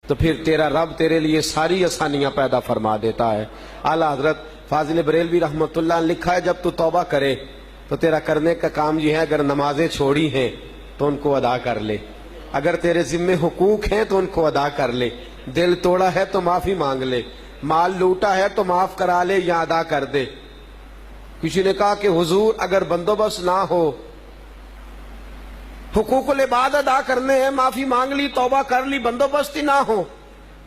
تو پھر تیرا رب تیرے لیے ساری آسانیاں پیدا فرما دیتا ہے۔ اعلیٰ حضرت فاضل بریلوی رحمۃ اللہ نے لکھا ہے جب تو توبہ کرے تو تیرا کرنے کا کام یہ ہے، اگر نمازیں چھوڑی ہیں تو ان کو ادا کر لے، اگر تیرے ذمے حقوق ہیں تو ان کو ادا کر لے، دل توڑا ہے تو معافی مانگ لے، مال لوٹا ہے تو معاف کرا لے یا ادا کر دے۔ کسی نے کہا کہ حضور اگر بندوبست نہ ہو، حقوق العباد ادا کرنے ہیں، معافی مانگ لی، توبہ کر لی، بندوبست ہی نہ ہو،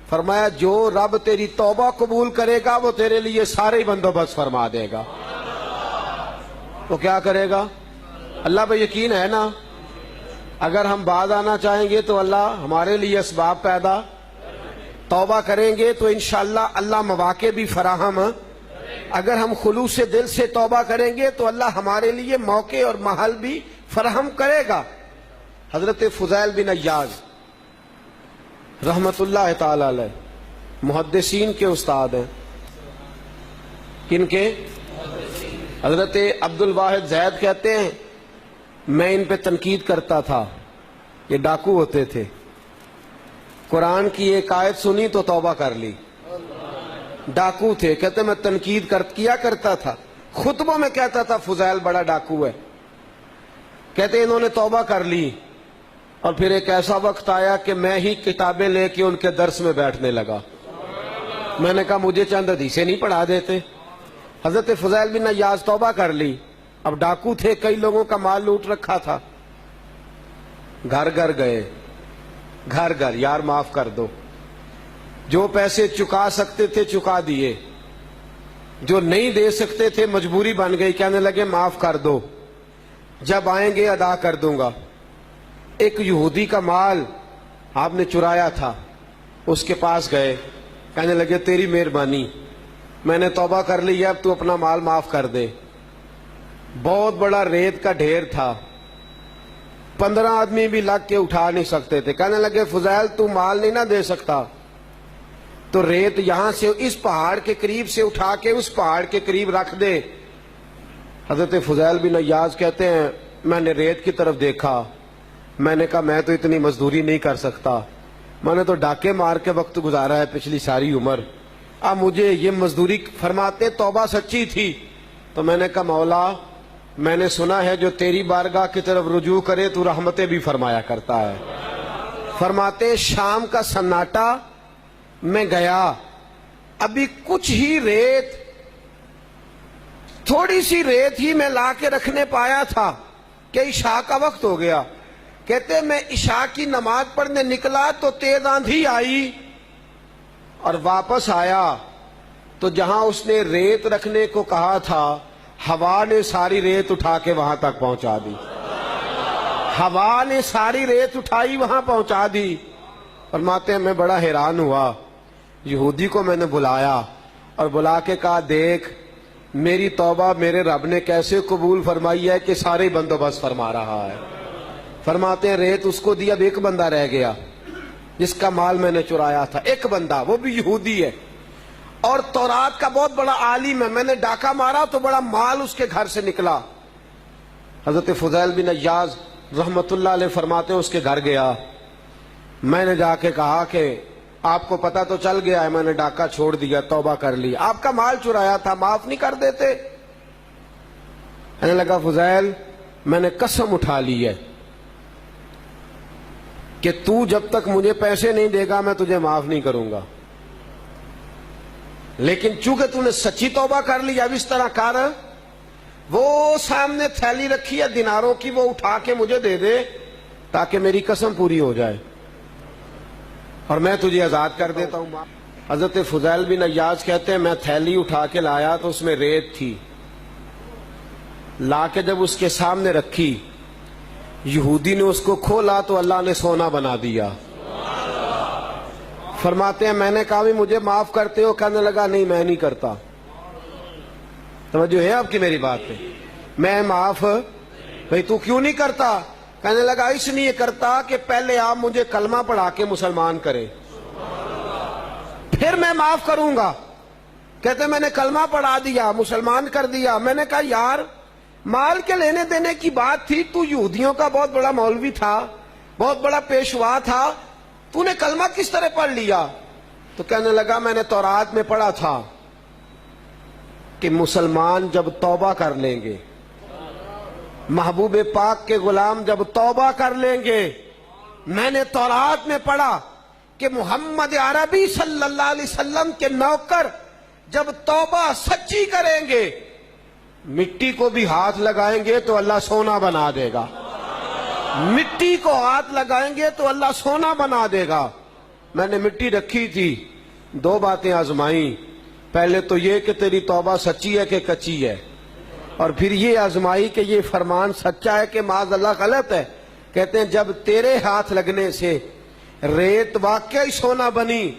فرمایا جو رب تیری توبہ قبول کرے گا وہ تیرے لیے سارے بندوبست فرما دے گا۔ وہ کیا کرے گا؟ اللہ پہ یقین ہے نا؟ اگر ہم باز آنا چاہیں گے تو اللہ ہمارے لیے اسباب پیدا، توبہ کریں گے تو انشاءاللہ اللہ مواقع بھی فراہم، اگر ہم خلوص دل سے توبہ کریں گے تو اللہ ہمارے لیے موقع اور محل بھی فراہم کرے گا۔ حضرت فضیل بن عیاض رحمت اللہ تعالی علیہ محدثین کے استاد ہیں۔ کن کے؟ حضرت عبد الواحد زید کہتے ہیں میں ان پہ تنقید کرتا تھا، یہ ڈاکو ہوتے تھے، قرآن کی ایک آیت سنی تو توبہ کر لی، ڈاکو تھے، کہتے میں تنقید کیا کرتا تھا، خطبوں میں کہتا تھا فضیل بڑا ڈاکو ہے، کہتے انہوں نے توبہ کر لی، اور پھر ایک ایسا وقت آیا کہ میں ہی کتابیں لے کے ان کے درس میں بیٹھنے لگا۔ میں نے کہا مجھے چند حدیثیں نہیں پڑھا دیتے؟ حضرت فضیل بن عیاض توبہ کر لی، اب ڈاکو تھے، کئی لوگوں کا مال لوٹ رکھا تھا، گھر گھر گئے، گھر گھر یار معاف کر دو، جو پیسے چکا سکتے تھے چکا دیے، جو نہیں دے سکتے تھے مجبوری بن گئی، کہنے لگے معاف کر دو، جب آئیں گے ادا کر دوں گا۔ ایک یہودی کا مال آپ نے چرایا تھا، اس کے پاس گئے، کہنے لگے تیری مہربانی، میں نے توبہ کر لی ہے، اب تو اپنا مال معاف کر دے۔ بہت بڑا ریت کا ڈھیر تھا، 15 آدمی بھی لگ کے اٹھا نہیں سکتے تھے، کہنے لگے فضیل تو مال نہیں نہ دے سکتا تو ریت یہاں سے اس پہاڑ کے قریب سے اٹھا کے اس پہاڑ کے قریب رکھ دے۔ حضرت فضیل بن عیاض کہتے ہیں میں نے ریت کی طرف دیکھا، میں نے کہا میں تو اتنی مزدوری نہیں کر سکتا، میں نے تو ڈاکے مار کے وقت گزارا ہے پچھلی ساری عمر، اب مجھے یہ مزدوری، فرماتے توبہ سچی تھی تو میں نے کہا مولا میں نے سنا ہے جو تیری بارگاہ کی طرف رجوع کرے تو رحمتیں بھی فرمایا کرتا ہے۔ فرماتے شام کا سناٹا، میں گیا، ابھی کچھ ہی ریت، تھوڑی سی ریت ہی میں لا کے رکھنے پایا تھا کہ عشاء کا وقت ہو گیا۔ کہتے میں عشاء کی نماز پڑھنے نکلا تو تیز آندھی آئی، اور واپس آیا تو جہاں اس نے ریت رکھنے کو کہا تھا ہوا نے ساری ریت اٹھا کے وہاں تک پہنچا دی، ہوا نے ساری ریت اٹھائی وہاں پہنچا دی۔ فرماتے ہیں میں بڑا حیران ہوا، یہودی کو میں نے بلایا اور بلا کے کہا دیکھ میری توبہ میرے رب نے کیسے قبول فرمائی ہے کہ سارے بندوبست فرما رہا ہے۔ فرماتے ہیں ریت اس کو دی، اب ایک بندہ رہ گیا جس کا مال میں نے چرایا تھا، ایک بندہ، وہ بھی یہودی ہے اور تورات کا بہت بڑا عالم ہے، میں نے ڈاکہ مارا تو بڑا مال اس کے گھر سے نکلا۔ حضرت فضیل بن عیاض رحمت اللہ علیہ فرماتے ہیں اس کے گھر گیا، میں نے جا کے کہا کہ آپ کو پتہ تو چل گیا ہے میں نے ڈاکہ چھوڑ دیا، توبہ کر لی، آپ کا مال چرایا تھا، معاف نہیں کر دیتے؟ کہنے لگا فضیل میں نے قسم اٹھا لی ہے کہ تو جب تک مجھے پیسے نہیں دے گا میں تجھے معاف نہیں کروں گا، لیکن چونکہ تو نے سچی توبہ کر لی اب اس طرح کر، وہ سامنے تھیلی رکھی ہے دیناروں کی، وہ اٹھا کے مجھے دے دے تاکہ میری قسم پوری ہو جائے اور میں تجھے آزاد کر دیتا ہوں۔ حضرت فضیل بن عیاض کہتے ہیں میں تھیلی اٹھا کے لایا تو اس میں ریت تھی، لا کے جب اس کے سامنے رکھی یہودی نے اس کو کھولا تو اللہ نے سونا بنا دیا۔ فرماتے ہیں میں نے کہا بھی مجھے معاف کرتے ہو؟ کہنے لگا نہیں میں نہیں کرتا۔ توجہ ہے آپ کی میری بات پہ؟ میں معاف، بھئی تو کیوں نہیں کرتا؟ کہنے لگا اس لیے کرتا کہ پہلے آپ مجھے کلمہ پڑھا کے مسلمان کرے پھر میں معاف کروں گا۔ کہتے میں نے کلمہ پڑھا دیا، مسلمان کر دیا، میں نے کہا یار مال کے لینے دینے کی بات تھی، تو یہودیوں کا بہت بڑا مولوی تھا، بہت بڑا پیشوا تھا، تو نے کلمہ کس طرح پڑھ لیا؟ تو کہنے لگا میں نے تورات میں پڑھا تھا کہ مسلمان جب توبہ کر لیں گے، محبوب پاک کے غلام جب توبہ کر لیں گے، میں نے تورات میں پڑھا کہ محمد عربی صلی اللہ علیہ وسلم کے نوکر جب توبہ سچی کریں گے، مٹی کو بھی ہاتھ لگائیں گے تو اللہ سونا بنا دے گا، مٹی کو ہاتھ لگائیں گے تو اللہ سونا بنا دے گا۔ میں نے مٹی رکھی تھی، دو باتیں آزمائیں، پہلے تو یہ کہ تیری توبہ سچی ہے کہ کچی ہے، اور پھر یہ آزمائی کہ یہ فرمان سچا ہے کہ معاذ اللہ غلط ہے۔ کہتے ہیں جب تیرے ہاتھ لگنے سے ریت واقعی سونا بنی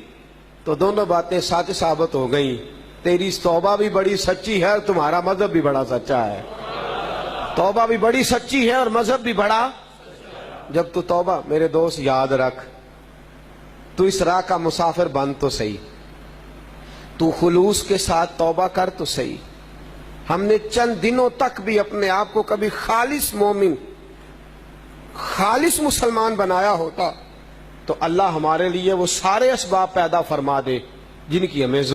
تو دونوں باتیں سچ ثابت ہو گئیں، تیری توبہ بھی بڑی سچی ہے اور تمہارا مذہب بھی بڑا سچا ہے۔ توبہ بھی بڑی سچی ہے اور مذہب بھی بڑا۔ جب تو توبہ، میرے دوست یاد رکھ، تو اس راہ کا مسافر بن تو صحیح، تو خلوص کے ساتھ توبہ کر تو صحیح۔ ہم نے چند دنوں تک بھی اپنے آپ کو کبھی خالص مومن، خالص مسلمان بنایا ہوتا تو اللہ ہمارے لیے وہ سارے اسباب پیدا فرما دے جن کی ہمیں